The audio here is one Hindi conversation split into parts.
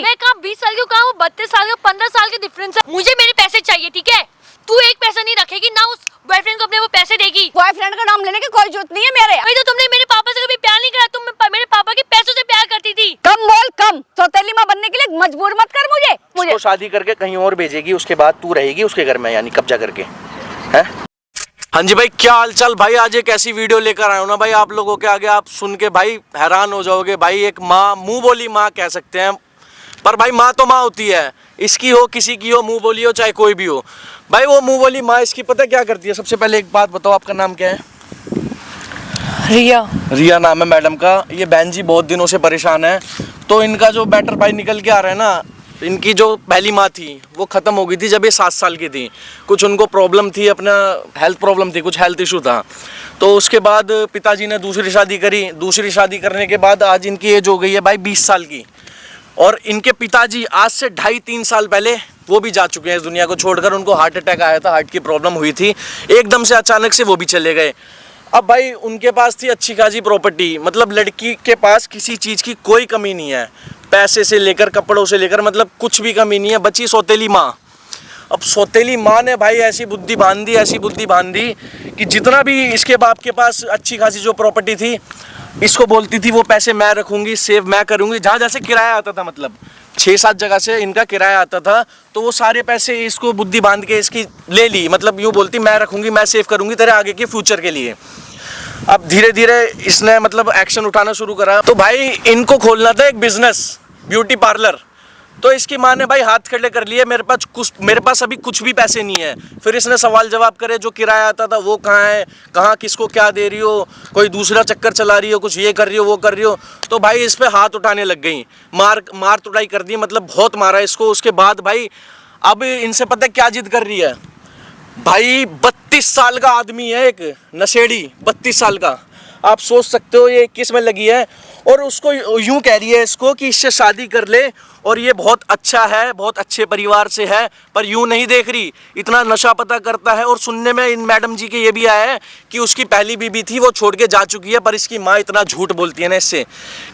मैं कहाँ 20 साल की हूँ, कहाँ 32 साल का, 15 साल के डिफरेंस है। मुझे मेरे पैसे चाहिए, ठीक है? तू एक पैसा नहीं रखेगी ना, उस बॉयफ्रेंड को अपने वो पैसे देगी। बॉयफ्रेंड का नाम लेने की कोई जरूरत नहीं है मेरे। भाई तो तुमने मेरे पापा से कभी प्यार नहीं करा, तुम मेरे पापा के पैसों से प्यार करती थी। कम बोल कम, सौतेली माँ बनने के लिए मजबूर मत कर मुझे। उसको शादी करके कहीं और भेजेगी, उसके बाद तू रहेगी उसके घर में, यानी कब्जा करके, हैं? हाँ जी भाई, क्या हालचाल भाई। आज एक ऐसी वीडियो लेकर आया हूँ ना भाई, आप लोगों के आगे, आप सुन के भाई हैरान हो जाओगे भाई। एक माँ, मुंह बोली माँ कह सकते हैं, पर भाई माँ तो माँ होती है, इसकी हो किसी की हो, मुंह बोली हो चाहे कोई भी हो भाई। वो मुंह बोली माँ इसकी पता क्या करती है? सबसे पहले एक बात बताओ, आपका नाम क्या है? रिया। रिया नाम है मैडम का। ये बहन जी बहुत दिनों से परेशान है, तो इनका जो बैटर भाई निकल के आ रहा है ना, इनकी जो पहली माँ थी वो ख़त्म हो गई थी जब ये 7 साल की थी। कुछ उनको प्रॉब्लम थी, अपना हेल्थ प्रॉब्लम थी, कुछ हेल्थ इशू था। तो उसके बाद पिताजी ने दूसरी शादी करी। दूसरी शादी करने के बाद आज इनकी एज हो गई है भाई 20 साल की। और इनके पिताजी आज से 2.5-3 साल पहले वो भी जा चुके हैं इस दुनिया को छोड़कर। उनको हार्ट अटैक आया था, हार्ट की प्रॉब्लम हुई थी, एकदम से अचानक से वो भी चले गए। अब भाई उनके पास थी अच्छी खासी प्रॉपर्टी, मतलब लड़की के पास किसी चीज़ की कोई कमी नहीं है, पैसे से लेकर कपड़ों से लेकर, मतलब कुछ भी कमी नहीं है। बची सौतेली माँ। अब सौतेली माँ ने भाई ऐसी बुद्धि बांध दी, ऐसी बुद्धि बांध दी कि जितना भी इसके बाप के पास अच्छी खासी जो प्रॉपर्टी थी, इसको बोलती थी वो पैसे मैं रखूँगी, सेव मैं करूँगी। जहाँ जैसे किराया आता था, मतलब 6-7 जगह से इनका किराया आता था, तो वो सारे पैसे इसको बुद्धि बांध के इसकी ले ली। मतलब यूँ बोलती मैं रखूँगी, मैं सेव करूँगी तेरे आगे के फ्यूचर के लिए। अब धीरे धीरे इसने मतलब एक्शन उठाना शुरू करा। तो भाई इनको खोलना था एक बिजनेस, ब्यूटी पार्लर। तो इसकी माँ ने भाई हाथ खड़े कर लिए, मेरे पास अभी कुछ भी पैसे नहीं है। फिर इसने सवाल जवाब करे, जो किराया आता था वो कहाँ है, कहाँ किसको क्या दे रही हो, कोई दूसरा चक्कर चला रही हो, कुछ ये कर रही हो वो कर रही हो। तो भाई इस पे हाथ उठाने लग गई, मार तुड़ाई कर दी, मतलब बहुत मारा इसको। उसके बाद भाई अब इनसे पता है क्या जिद कर रही है भाई। 32 साल का आदमी है, एक नशेड़ी 32 साल का, आप सोच सकते हो ये किस में लगी है। और उसको यूं कह रही है इसको कि इससे शादी कर ले, और ये बहुत अच्छा है, बहुत अच्छे परिवार से है, पर यूं नहीं देख रही, इतना नशा पता करता है। और सुनने में इन मैडम जी के ये भी आया है कि उसकी पहली बीवी थी वो छोड़ के जा चुकी है, पर इसकी माँ इतना झूठ बोलती है ना इससे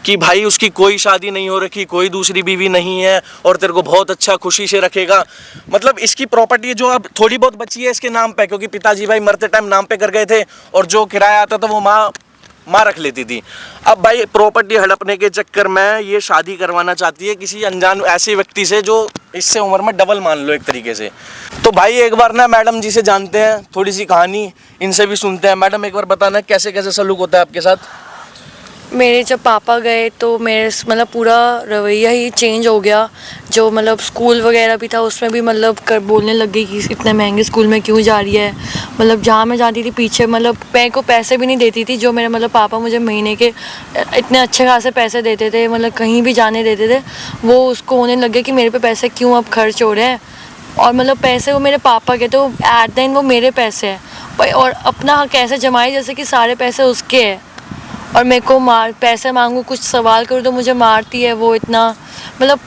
कि भाई उसकी कोई शादी नहीं हो रखी, कोई दूसरी बीवी नहीं है, और तेरे को बहुत अच्छा खुशी से रखेगा। मतलब इसकी प्रॉपर्टी जो अब थोड़ी बहुत बची है इसके नाम पे, क्योंकि पिताजी भाई मरते टाइम नाम पे कर गए थे, और जो किराया आता था वो माँ रख लेती थी। अब भाई प्रॉपर्टी हड़पने के चक्कर में ये शादी करवाना चाहती है किसी अनजान ऐसे व्यक्ति से जो इससे उम्र में डबल मान लो एक तरीके से। तो भाई एक बार ना मैडम जी से जानते हैं थोड़ी सी कहानी, इनसे भी सुनते हैं। मैडम एक बार बताना कैसे कैसे सलूक होता है आपके साथ? मेरे जब पापा गए तो मेरे मतलब पूरा रवैया ही चेंज हो गया। जो मतलब स्कूल वगैरह भी था उसमें भी मतलब बोलने लग गई कि इतने महंगे स्कूल में क्यों जा रही है। मतलब जहाँ मैं जाती थी पीछे, मतलब मैं को पैसे भी नहीं देती थी, जो मेरे मतलब पापा मुझे महीने के इतने अच्छे खासे पैसे देते थे, मतलब कहीं भी जाने देते थे, वो उसको होने लग गया कि मेरे पे पैसे क्यों अब खर्च हो रहे हैं। और मतलब पैसे वो मेरे पापा के, तो एट द एंड वो मेरे पैसे हैं, और अपना कैसे जमाए जैसे कि सारे पैसे उसके हैं। और मेरे को पैसे मांगू, कुछ सवाल करूँ तो मुझे मारती है वो, इतना मतलब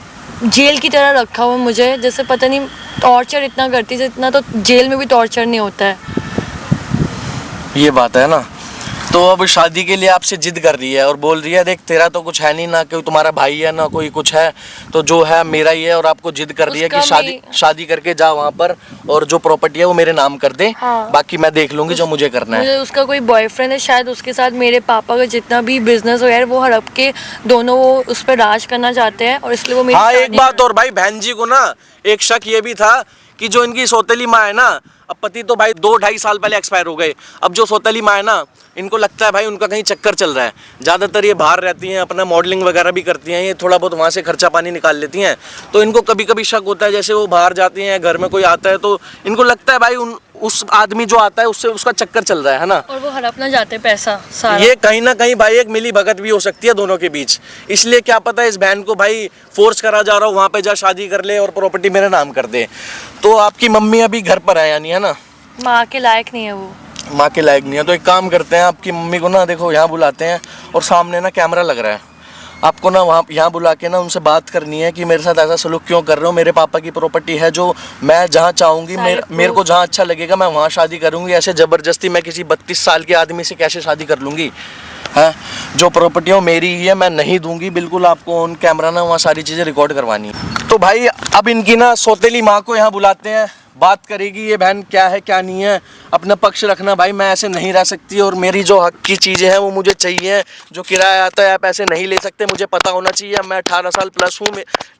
जेल की तरह रखा हुआ मुझे, जैसे पता नहीं टॉर्चर इतना करती है, इतना तो जेल में भी टॉर्चर नहीं होता है। ये बात है ना। तो अब शादी के लिए आपसे जिद कर रही है और बोल रही है देख तेरा तो कुछ है नहीं, ना कोई तुम्हारा भाई है ना कोई कुछ है, तो जो है मेरा ही है। और आपको जिद कर रही है कि शादी करके जा वहाँ पर, और जो प्रॉपर्टी है वो मेरे नाम कर दे। हाँ। बाकी मैं देख लूंगी जो मुझे करना है। उसका कोई बॉयफ्रेंड है शायद, उसके साथ मेरे पापा का जितना भी बिजनेस वगैरह वो हड़प के दोनों वो उस पर राज करना चाहते हैं, और इसलिए वो मेरी हाँ एक बात और भाई, बहन जी को ना एक शक ये भी था कि जो इनकी सौतेली माँ है ना, अब पति तो भाई 2-2.5 साल पहले एक्सपायर हो गए। अब जो सौतेली माँ है ना, इनको लगता है भाई उनका कहीं चक्कर चल रहा है। ज़्यादातर ये बाहर रहती हैं, अपना मॉडलिंग वगैरह भी करती हैं, ये थोड़ा बहुत वहाँ से खर्चा पानी निकाल लेती हैं। तो इनको कभी कभी शक होता है, जैसे वो बाहर जाती हैं, घर में कोई आता है तो इनको लगता है भाई उस आदमी जो आता है उससे उसका चक्कर चल रहा है ना, और वो हड़पना चाहते हैं पैसा सारा। ये कहीं ना कहीं भाई एक मिली भगत भी हो सकती है दोनों के बीच। इसलिए क्या पता है इस बहन को भाई फोर्स करा जा रहा हो, वहाँ पे जा शादी कर ले और प्रॉपर्टी मेरा नाम कर दे। तो आपकी मम्मी अभी घर पर है यानी, है ना? माँ के लायक नहीं है वो, माँ के लायक नहीं है। तो एक काम करते हैं, आपकी मम्मी को ना देखो यहाँ बुलाते हैं, और सामने ना कैमरा लग रहा है, आपको ना वहाँ यहाँ बुला के ना उनसे बात करनी है कि मेरे साथ ऐसा सलूक क्यों कर रहे हो। मेरे पापा की प्रॉपर्टी है, जो मैं जहाँ चाहूँगी, मेरे को जहाँ अच्छा लगेगा मैं वहाँ शादी करूँगी। ऐसे ज़बरदस्ती मैं किसी 32 साल के आदमी से कैसे शादी कर लूँगी? है जो प्रॉपर्टी हो मेरी ही है, मैं नहीं दूंगी बिल्कुल आपको। ऑन कैमरा ना वहाँ सारी चीज़ें रिकॉर्ड करवानी है। तो भाई अब इनकी ना सौतेली माँ को यहाँ बुलाते हैं, बात करेगी ये बहन क्या है क्या नहीं है, अपना पक्ष रखना। भाई मैं ऐसे नहीं रह सकती और मेरी जो हक की चीज़ें हैं वो मुझे चाहिए। जो किराया आता है आप ऐसे नहीं ले सकते, मुझे पता होना चाहिए। मैं 18 साल प्लस हूँ,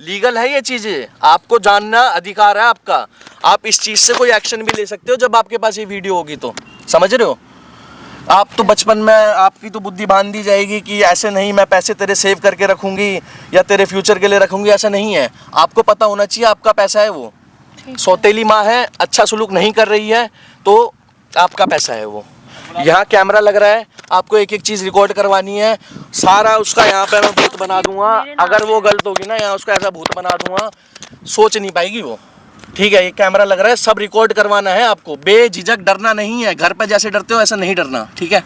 लीगल है ये चीज़ें, आपको जानना अधिकार है आपका। आप इस चीज़ से कोई एक्शन भी ले सकते हो जब आपके पास ये वीडियो होगी तो, समझ रहे हो। आप तो बचपन में आपकी तो बुद्धि बांध दी जाएगी कि ऐसे नहीं, मैं पैसे तेरे सेव करके रखूँगी या तेरे फ्यूचर के लिए रखूँगी, ऐसा नहीं है। आपको पता होना चाहिए आपका पैसा है वो। सौतेली माँ है, अच्छा सलूक नहीं कर रही है तो आपका पैसा है वो। यहाँ कैमरा लग रहा है, आपको एक एक चीज़ रिकॉर्ड करवानी है। सारा उसका यहाँ पे मैं भूत बना दूंगा, अगर वो गलत होगी ना यहाँ उसका ऐसा भूत बना दूंगा, सोच नहीं पाएगी वो। ठीक है, ये कैमरा लग रहा है, सब रिकॉर्ड करवाना है आपको, बेझिझक डरना नहीं है। घर पे जैसे डरते हो ऐसा नहीं डरना, ठीक है।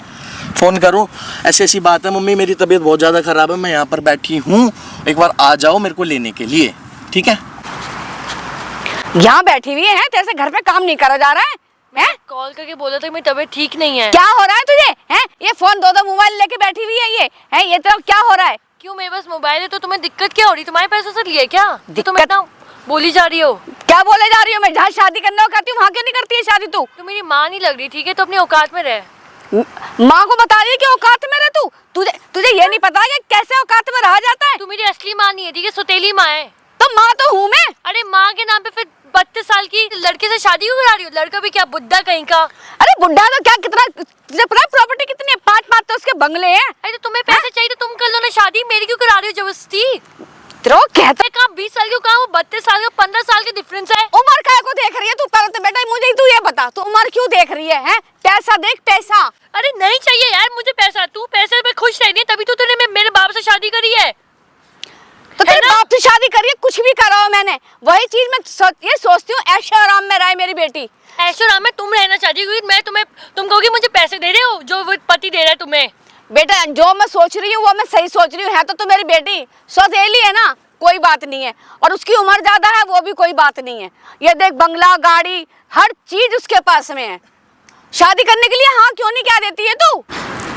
फ़ोन करूँ, ऐसी ऐसी बात है मम्मी, मेरी तबीयत बहुत ज़्यादा ख़राब है, मैं यहाँ पर बैठी हूँ, एक बार आ जाओ मेरे को लेने के लिए, ठीक है। यहाँ बैठी हुई है, तेरे से घर पे काम नहीं करा जा रहा है? कॉल करके बोला था मेरी तबीयत ठीक नहीं है। क्या हो रहा है तुझे? हैं? ये फोन दो मोबाइल लेके बैठी हुई है ये, है ये तेरा क्या हो रहा है? क्यों, मेरे पास मोबाइल है तो तुम्हें दिक्कत क्या हो रही? तुम्हारे पैसों से लिए क्या? दिक्कत? तुम इतना बोली जा रही हो। क्या बोले जा रही हो? मैं जहाँ शादी करने को कहती हूँ वहाँ क्यों नहीं करती है शादी तू? तो मेरी माँ नहीं लग रही, ठीक है, तो अपनी औकात में रह। माँ को बता रही है कि औकात में रह तू। तुझे ये नहीं पता कि कैसे औकात में रहा जाता है? तू मेरी असली माँ नहीं है, ठीक है, सौतेली माँ है। तो माँ तो हूँ मैं। अरे माँ के नाम पे फिर 32 साल की लड़के से शादी क्यों करा रही हो? लड़का भी क्या बुड्ढा कहीं का? अरे बुढ़ा तो क्या, कितना तुझे पता है प्रॉपर्टी कितनी है? 5 तो उसके बंगले हैं। अरे तो तुम्हें पैसे चाहिए तो तुम कर लो ना शादी, मेरी क्यों करा रही हो जबरदस्ती? तेरा कहता कहाँ 20 साल की, कहाँ वो 32 साल का, 15 साल का डिफरेंस है। उम्र काय को देख रही है तू? पहले तो बेटा मुझे तू ये बता, तू उम्र क्यों देख रही है? हैं? पैसा देख पैसा। अरे नहीं चाहिए यार मुझे पैसा, तू पैसे पे खुश रहनी है तभी तो तूने मेरे बाप से शादी करी है। तो तेरे बाप से शादी करी है, कुछ भी करा हो मैंने, वही चीज मैं ये सोचती हूँ ऐशो आराम में रहे मेरी बेटी। ऐशो आराम में तुम रहना चाहती हो, मैं तुम कहोगी मुझे पैसे दे रहे हो जो वो पति दे रहा है तुम्हें। बेटा जो मैं सोच रही हूँ वो मैं सही सोच रही हूँ, है तो मेरी बेटी सौतेली है ना, कोई बात नहीं है, और उसकी उम्र ज्यादा है वो भी कोई बात नहीं है। ये देख बंगला गाड़ी हर चीज उसके पास में है, शादी करने के लिए हाँ क्यों नहीं कह देती है तू?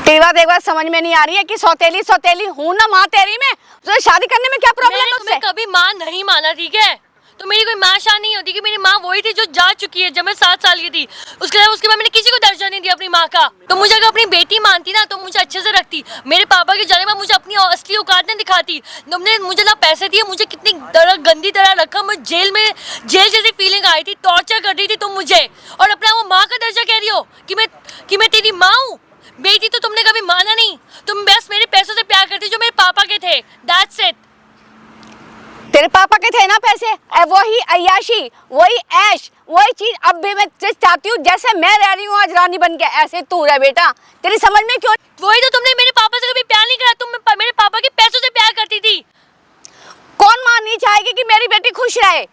तेरी बात एक बार समझ में नहीं आ रही है कि सौतेली हूँ ना माँ तेरी में, तो शादी करने में क्या प्रॉब्लम है? तुम्हें कभी माँ नहीं माना, ठीक है, तो मेरी कोई माँ शान नहीं होती कि मेरी माँ वही थी जो जा चुकी है जब मैं 7 साल की थी। उसके बाद मैंने किसी को दर्जा नहीं दिया अपनी माँ का। तो मुझे अगर अपनी बेटी मानती ना तो मुझे अच्छे से रखती। मेरे पापा के जाने में मुझे अपनी असली औकात नहीं दिखाती। तुमने मुझे ना पैसे दिए, मुझे कितनी गंदी तरह रखा, मुझे जेल जैसी फीलिंग आई थी, टॉर्चर कर रही थी तुम मुझे, और अपना वो माँ का दर्जा कह रही हो कि मैं तेरी माँ हूँ। बेटी तो तुमने कभी माना नहीं, तुम बस मेरे पैसों से प्यार करती जो मेरे पापा के थे, दैट्स इट। तेरे पापा के थे ना पैसे, वही अय्याशी, वही ऐश, वही चीज अब भी मैं चाहती हूँ जैसे मैं रह रही हूँ आज रानी बन के, ऐसे तू रह बेटा। तेरी समझ में क्यों? वही तो तुमने मेरे पापा से कभी प्यार नहीं करा, तुम मेरे पापा के पैसों से प्यार करती थी। कौन माँ नहीं चाहेगी कि मेरी बेटी खुश रहे?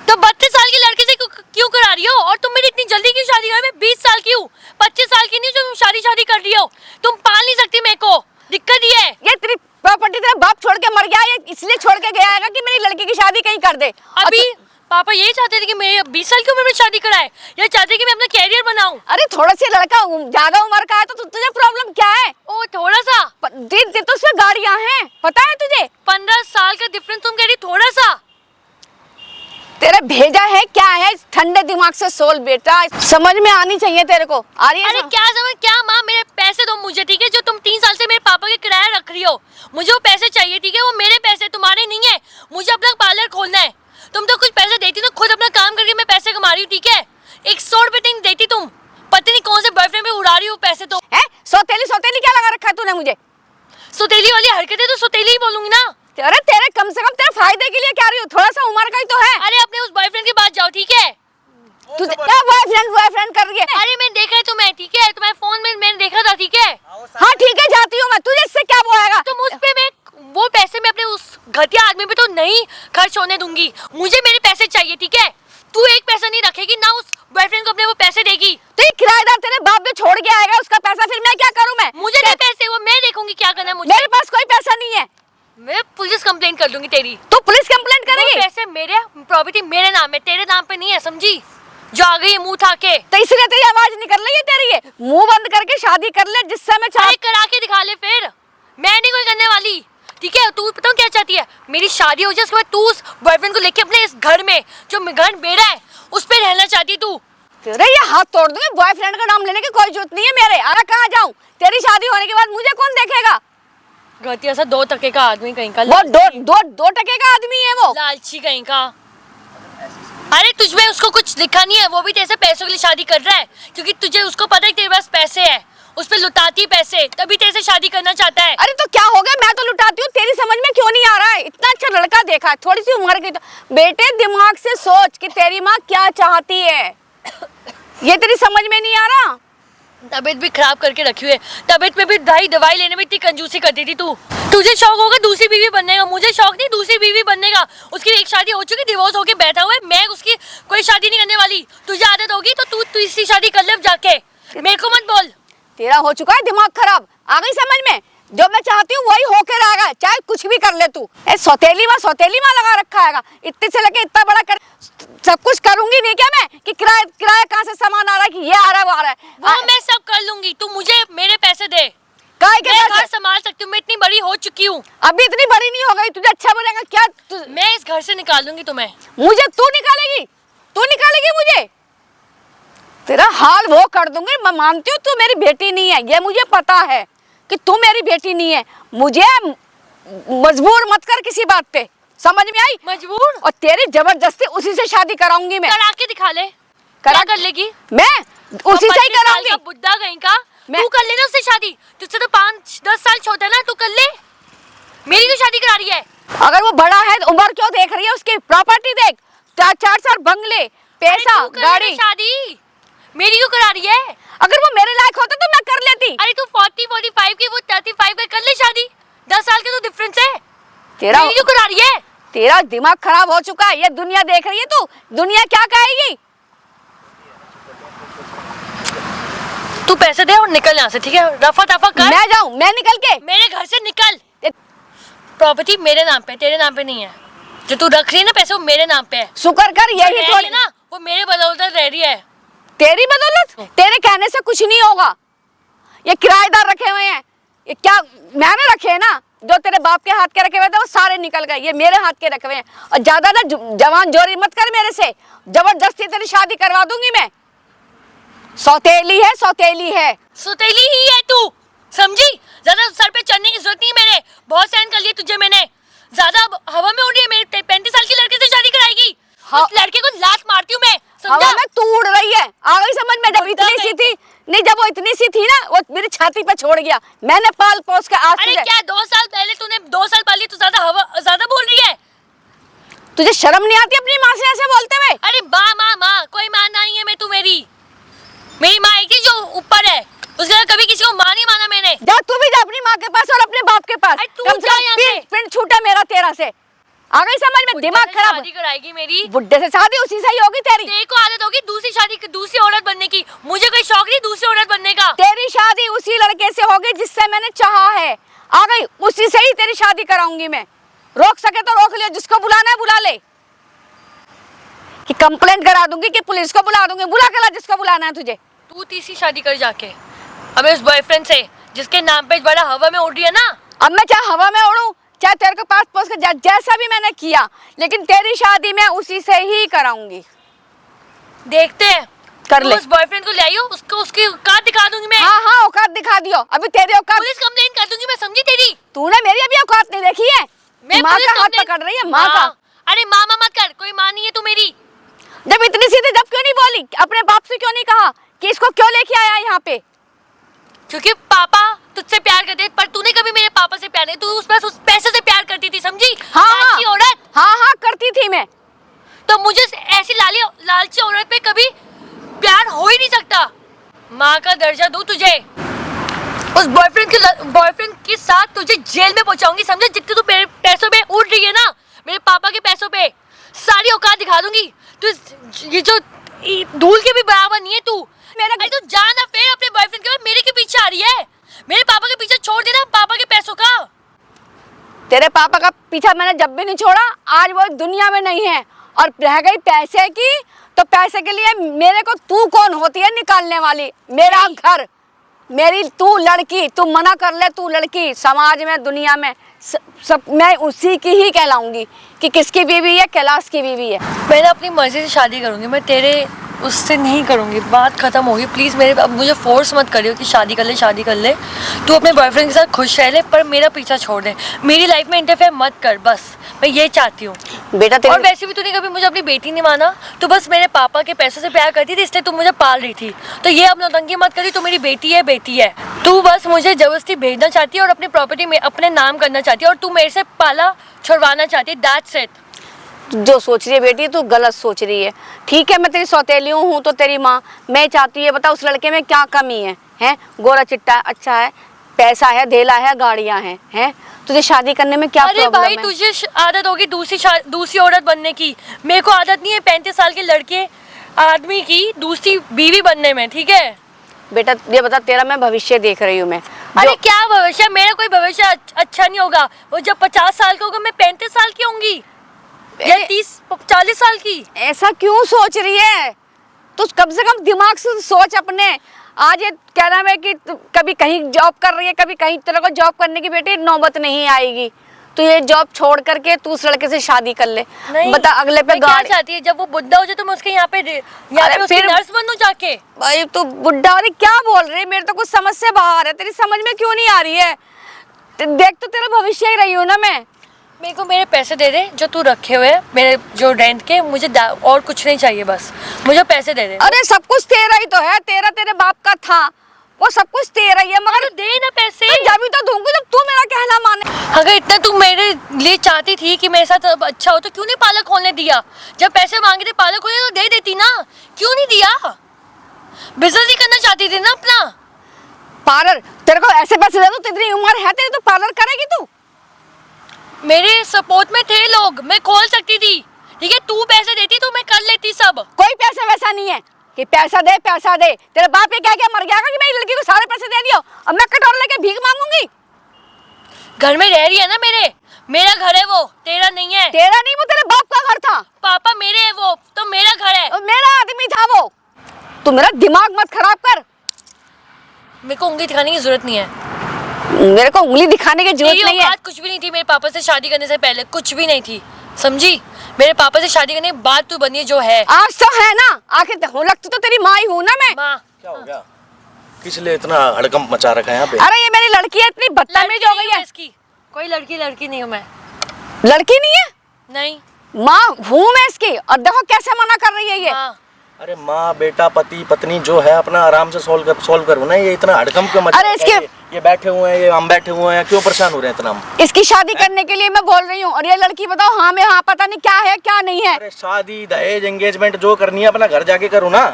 तो 32 साल की लड़के से क्यों करा रही हो? और तुम मेरी इतनी जल्दी क्यों शादी कर? मैं 20 साल की हूँ, 25 साल की नहीं जो तुम शादी कर रही हो। तुम पाल नहीं सकती मेरे को, दिक्कत ये है। ये तेरी प्रॉपर्टी तेरा बाप छोड़ के मर गया, ये इसलिए छोड़ के गया है कि मेरी लड़की की शादी कहीं कर दे। अभी पापा यही चाहते थे कि मेरे 20 साल की उम्र में शादी कराए, या चाहते कि मैं अपना कैरियर बनाऊं। अरे थोड़ा सा लड़का ज्यादा उम्र का है तो तुझे प्रॉब्लम क्या है? ओ थोड़ा सा तो उसमें गाड़ियां हैं, पता है तुझे? 15 साल का डिफरेंस, तुम कह रही थोड़ा सा? तेरे भेजा है क्या है? ठंडे दिमाग से सोल बेटा, समझ में आनी चाहिए तेरे को। आ रही है? अरे क्या समझ, क्या माँ, मेरे पैसे दो मुझे, ठीक है, जो तुम 3 साल से मेरे पापा के किराया रख रही हो, मुझे वो पैसे चाहिए, ठीक है, वो मेरे पैसे, तुम्हारे नहीं है। मुझे अपना पार्लर खोलना है, तुम तो कुछ पैसे देती तो खुद अपना काम करके मैं पैसे कमा रही हूँ, ठीक है। 100 रुपए नहीं देती तुम, पता नहीं कौन से बॉयफ्रेंड पे उड़ा रही हो पैसे। तो है सौतेली क्या लगा रखा है तूने मुझे? सौतेली वाली हरकतें तो सौतेली ही बोलूंगी ना। अरे तेरे कम से कम तेरे फायदे के लिए क्या रही हो, थोड़ा सा उम्र का ही तो है। अरे अपने उस बॉयफ्रेंड के पास जाओ, ठीक है। तू क्या बॉयफ्रेंड कर रही है? अरे मैंने देखा है तुम्हें, ठीक है, तुम्हारे फोन में मैंने देखा था, ठीक है। हाँ ठीक है, जाती हूँ मैं, तुझे इससे क्या बोलेगा? तुम उस पे मैं वो पैसे मैं अपने उस घटिया आदमी पे तो नहीं खर्च होने दूंगी, मुझे मेरे पैसे चाहिए, ठीक है। तू एक पैसा नहीं रखेगी ना, उस बॉयफ्रेंड को अपने वो पैसे देगी। तो ये किराएदार तेरे बाप जो छोड़ के आएगा उसका पैसा फिर मैं क्या करूँ? मैं मुझे नहीं पैसे, वो मैं देखूंगी क्या करना है मुझे। मेरे पास कोई पैसा नहीं है, मैं पुलिस कंप्लेंट कर दूंगी तेरी। तू पुलिस कंप्लेंट करेगी? पैसे मेरे, प्रॉपर्टी मेरे नाम है, तेरे नाम पे नहीं है, समझी? जो आ गई है मुंह उठा के। तो इसलिए तेरी आवाज निकल रही है तेरी, ये मुंह बंद करके शादी कर ले जिससे मैं अरे करा के दिखा ले फिर, मैं नहीं कोई करने वाली, ठीक है। तू पता क्या चाहती है, मेरी शादी हो जाए उसके बाद तू उस बॉयफ्रेंड को लेके अपने इस घर में जो घर मेरा है उस पे रहना चाहती है तू। तेरे ये हाथ तोड़ दूंगी, बॉयफ्रेंड का नाम लेने की कोई जरूरत नहीं है मेरे। अरे कहाँ जाऊँ, तेरी शादी होने के बाद मुझे कौन देखेगा? घटिया सा 2 टके का आदमी कहीं का, वो दो टके का आदमी है वो, लालची कहीं का। अरे तुझमें उसको कुछ दिखा नहीं है, वो भी तेरे से पैसों के लिए शादी कर रहा है, क्योंकि तुझे उसको पता है कि तेरे पास पैसे है, उस पे लुटाती है पैसे, तभी तेरे से शादी करना चाहता है। अरे तो क्या हो गया, मैं तो लुटाती हूँ, तेरी समझ में क्यों नहीं आ रहा है? इतना अच्छा लड़का देखा है, थोड़ी सी उम्र की, तो बेटे दिमाग से सोच कि तेरी माँ क्या चाहती है, ये तेरी समझ में नहीं आ रहा। तबीयत भी खराब करके रखी हुई है, तबीयत में भी दवाई लेने में इतनी कंजूसी करती थी तू। तुझे शौक होगा दूसरी बीवी बनने का, मुझे शौक नहीं दूसरी बीवी बनने का। उसकी एक शादी हो चुकी, डिवोर्स होके बैठा हुआ है, मैं उसकी कोई शादी नहीं करने वाली। तुझे आदत होगी तो तू इसकी शादी कर ले अब जाके, मेरे को मत बोल। तेरा हो चुका है दिमाग खराब, आ गई समझ में? जो मैं चाहती हूँ वही होके रहेगा, चाहे कुछ भी कर ले तू। सौतेली माँ लगा रखा है, इतने से लेके इतना बड़ा कर, सब कुछ करूंगी नहीं क्या मैं? कि किराया कहाँ से सामान आ रहा है, कि ये आ रहा है वो आ रहा है, वो मैं सब कर लूंगी, तू मुझे मेरे पैसे दे, काय के मैं पैसे? घर संभाल सकती हूँ, मैं इतनी बड़ी हो चुकी हूँ। अभी इतनी बड़ी नहीं हो गई, तुझे अच्छा बोलेगा क्या? मैं इस घर से निकाल दूंगी तुम्हें। मुझे तू निकालेगी मुझे? तेरा हाल वो कर दूंगी। मैं मानती हूँ तू मेरी बेटी नहीं है, ये मुझे पता है कि तू मेरी बेटी नहीं है, मुझे मजबूर मत कर किसी बात पे, समझ में आई? मजबूर? और तेरी जबरदस्ती उसी से शादी कराऊंगी मैं। करा के दिखा ले, करा कर लेगी? मैं उसी से ही कराऊंगी। बुड्ढा कहीं का, तू कर लेना उससे शादी, तुझसे तो 5-10 साल छोटा है ना, तू कर ले, मेरी तो शादी करा रही है। अगर वो बड़ा है तो उम्र क्यों देख रही है उसकी? प्रॉपर्टी देख, 4 बंगले, पैसा, गाड़ी। शादी मेरी क्यों करा रही है? अगर वो मेरे लायक होता तो मैं कर लेती। अरे तू 40-45 की, वो 35 का, कर ले शादी, 10 साल का तो डिफरेंस है। तेरा मेरी क्यों करा रही है? तेरा दिमाग खराब हो चुका है, ये दुनिया देख रही है, तू दुनिया क्या कहेगी? तू पैसे दे और निकल यहाँ से, ठीक है? रफा दफा कर। मैं जाऊँ? मैं निकल के? मेरे घर से निकल। प्रॉपर्टी मेरे नाम पे, तेरे नाम पे नहीं है। जो तू रख रही है ना पैसे, वो मेरे नाम पे है। शुक्र कर, यही थोड़ी ना, वो मेरे बदौलत रह रही है। तेरी बदौलत? तेरे कहने से कुछ नहीं होगा, ये किराएदार रखे हुए हैं, ये क्या मैंने रखे हैं ना? जो तेरे बाप के हाथ के रखे हुए थे वो सारे निकल गए, ये मेरे हाथ के रखे हुए हैं। और ज्यादा ना जवान जोरी मत कर मेरे से, जबरदस्ती तेरी शादी करवा दूंगी मैं। सौतेली है, सौतेली है, सौतेली ही है तू, समझी? ज्यादा सर पे चढ़ने की जरूरत नहीं है मेरे, बहुत सहन कर लिया तुझे मैंने, ज्यादा हवा में उड़ रही है। मेरे 35 साल की लड़के से शादी कराएगी? उस लड़के को लात मारती हूँ मैं, समझा? हवा में तू उड़ रही है, आ गई समझ में? जब इतनी सी थी नहीं, जब वो इतनी सी थी ना, वो मेरी छाती पे छोड़ गया, मैंने पाल पोस के आज। अरे क्या 2 साल पहले तूने 2 साल पहले, तू ज्यादा बोल रही है। तुझे शर्म नहीं आती अपनी माँ से ऐसे बोलते हुए? अरे माँ कोई माँ नहीं है, मैं तू मेरी माँ एक थी जो ऊपर है, उसके बाद कभी किसी को माँ नहीं माना मैंने। जा तू भी जा अपनी माँ के पास और अपने बाप के पास, कम से कम पिंड छूटा मेरा तेरा से। आ गई समझ में? दिमाग खराब। शादी कराएगी मेरी? बुड्ढे से शादी उसी से ही होगी तेरी। तेरे को आदत होगी दूसरी शादी, दूसरी औरत बनने की, मुझे कोई शौक नहीं दूसरी औरत बनने का। तेरी शादी उसी लड़के से होगी जिससे मैंने चाहा है, आ गई? उसी से ही तेरी शादी कराऊंगी मैं। रोक सके तो रोक ले, जिसको बुलाना है बुला ले, कि कंप्लेंट करा दूंगी, कि पुलिस को बुला दूंगी, बुला के ला जिसको बुलाना है तुझे। तू तीसरी शादी कर जाके अब उस बॉयफ्रेंड से जिसके नाम पे बड़ा हवा में उड़ रही है ना। अब मैं चाहे हवा में उड़ूं, चाहे तेरे को पास पोस के जैसा भी मैंने किया, लेकिन तेरी शादी मैं उसी से ही कराऊंगी। देखते हैं, कर ले। उस बॉयफ्रेंड को ले आइयो, उसको उसकी औकात दिखा दूंगी मैं। हाँ औकात दिखा दियो, अभी तेरी औकात। पुलिस कंप्लेंट कर दूंगी मैं, समझी तेरी? तूने मेरी अभी औकात नहीं देखी है, माँ का हाथ पकड़ रही है, माँ का। अरे माँ मत कर, कोई माँ नहीं है तू मेरी। जब इतनी सीधी जब क्यों नहीं बोली? अपने बाप से क्यों नहीं कहा कि इसको क्यों लेके आया यहाँ पे? क्योंकि पापा तुझसे प्यार करते, पर तूने कभी मेरे पापा से प्यार नहीं, तू उस पैसे से प्यार करती थी, समझी? लालची औरत। हाँ करती थी मैं, तो मुझे ऐसी लालची औरत पे कभी प्यार हो ही नहीं सकता। माँ का दर्जा दूं तुझे, उस बॉयफ्रेंड के साथ तुझे जेल में पहुंचाऊंगी, समझे? जितने तू मेरे पैसों पे उड़ रही है ना, मेरे पापा के पैसों पे, सारी औकात दिखा दूंगी। तू ये जो धूल के भी बराबर नहीं है तू। अरे तू जाना फिर अपने बॉयफ्रेंड के बाद, मेरे के पीछे आ रही है। मेरे पापा के पीछे छोड़ देना पापा के पैसों का। तेरे पापा का पीछा मैंने जब भी नहीं छोड़ा, आज वो दुनिया में नहीं है। और रह गई पैसे की, तो पैसे के लिए मेरे को तू कौन होती है निकालने वाली? मेरा घर, मेरी तू लड़की, तू मना कर ले, तू लड़की, समाज में दुनिया में सब मैं उसी की ही कहलाऊंगी कि किसकी बीवी है, कैलाश की बीवी है। मैं ना अपनी मर्जी से शादी करूंगी, मैं तेरे उससे नहीं करूंगी, बात खत्म होगी। प्लीज़ मेरे अब मुझे फोर्स मत करियो कि शादी कर ले, शादी कर ले। तू अपने बॉयफ्रेंड के साथ खुश रह ले, पर मेरा पीछा छोड़ दे, मेरी लाइफ में इंटरफेयर मत कर, बस मैं ये चाहती हूँ। बेटा और वैसे भी तूने कभी मुझे अपनी बेटी नहीं माना, तो बस मेरे पापा के पैसों से प्यार करती थी, इसलिए तू मुझे पाल रही थी। तो ये अब नौटंकी मत करी, तू मेरी बेटी है, बेटी है। तू बस मुझे जबरदस्ती भेजना चाहती है और अपनी प्रॉपर्टी में अपने नाम करना चाहती है, और तू मेरे से पाला छुड़वाना चाहती है। That's it. जो सोच रही है बेटी, तू गलत सोच रही है। ठीक है, मैं तेरी सौतेलियों हूँ तो तेरी माँ, मैं चाहती है बता उस लड़के में क्या कमी है? हैं, गोरा चिट्टा अच्छा है, पैसा है, धेला है, गाड़ियाँ हैं, तुझे शादी करने में क्या अरे प्रॉब्लम भाई है? तुझे आदत होगी दूसरी औरत बनने की, मेरे को आदत नहीं है 35 साल के लड़के आदमी की दूसरी बीवी बनने में, ठीक है? बेटा ये बता, तेरा मैं भविष्य देख रही हूँ मैं। अरे क्या भविष्य? मेरा कोई भविष्य अच्छा नहीं होगा। वो जब 50 साल का होगा, मैं 35 साल की होंगी या 30-40 साल की। ऐसा क्यों सोच रही है? तो कम से कम दिमाग से सोच अपने। आज ये कह रहा है कि कभी कहीं जॉब कर रही है, कभी कहीं, तेरे को जॉब करने की बेटी नौबत नहीं आएगी। तो ये जॉब छोड़ करके तू उस लड़के से शादी कर ले। नहीं, बता अगले पे क्या चाहती है? जब वो बुढ़ा हो जाए तो मैं उसके यहाँ पे उसकी नर्स बनूं जाके? भाई तू बुढ़ा वाली क्या बोल रही है? मेरे तो कुछ समझ से बाहर है, तेरी समझ में क्यों नहीं आ रही है? देख तो तेरा भविष्य ही रही हूँ ना मैं। मेरे को मेरे पैसे दे दे जो तू रखे हुए है, मेरे जो रेंट के, मुझे और कुछ नहीं चाहिए, बस मुझे पैसे दे दे। अरे सब कुछ तेरा ही तो है, तेरा तेरे बाप का था, वो सब कुछ तेरा ही है, मगर दे ना पैसे। जब भी तो दूंगी जब तू मेरा कहना माने। अगर इतना तू मेरे लिए चाहती थी कि मेरे साथ अब अच्छा हो, तो क्यों नहीं पार्लर खोलने दिया? जब पैसे मांगे थे पार्लर खोलने तो दे देती ना, क्यों नहीं दिया? बिजनेस ही करना चाहती थी ना अपना। पार्लर तेरे को ऐसे पैसे दे दूं, तेरी उम्र है तेरी, तो पार्लर करेगी तू? मेरे सपोर्ट में थे लोग, मैं खोल सकती थी, ठीक है? तू पैसे देती तो मैं कर लेती सब। कोई पैसा वैसा नहीं है कि पैसा दे पैसा दे। तेरे बाप ये क्या मर गया कि मेरी लड़की को सारे पैसे दे दियो अब मैं कटोरा लेके भीख मांगूंगी? घर में रह रही है ना मेरा घर है वो, तेरा नहीं है। तेरा नहीं, वो तेरे बाप का घर था। पापा मेरे है वो, तो मेरा घर है। मेरा आदमी था वो। तू मेरा दिमाग मत खराब कर। मेरे को उंगली दिखाने की जरूरत नहीं है। मेरे को उंगली दिखाने की जरूरत नहीं है। कुछ भी नहीं थी मेरे पापा से शादी करने से पहले, कुछ भी नहीं थी, समझी? मेरे पापा से शादी करने के बाद तू बनी है जो है। आज तो है ना, आखिर हो लगती तो तेरी माँ ही हूँ ना मैं। माँ क्या हो गया? किस लिए इतना हड़कंप मचा रखा है यहाँ पे? अरे ये मेरी लड़की है, इतनी बदतमीज हो गई है। इसकी कोई लड़की नहीं हूँ मैं। लड़की नहीं है? नहीं, माँ हूँ मैं इसकी, और देखो कैसे मना कर रही है ये। अरे माँ बेटा पति पत्नी जो है अपना आराम से सॉल्व करो ना, ये इतना हड़कंप क्यों मचा? अरे इसके ये बैठे हुए हैं, ये हम बैठे हुए हैं, क्यों परेशान हो रहे हैं इतना हम? इसकी शादी करने के लिए मैं बोल रही हूँ, और ये लड़की बताओ हाँ में हाँ, पता नहीं क्या है क्या नहीं है। अरे शादी दहेज एंगेजमेंट जो करनी है अपना घर जाके करो ना।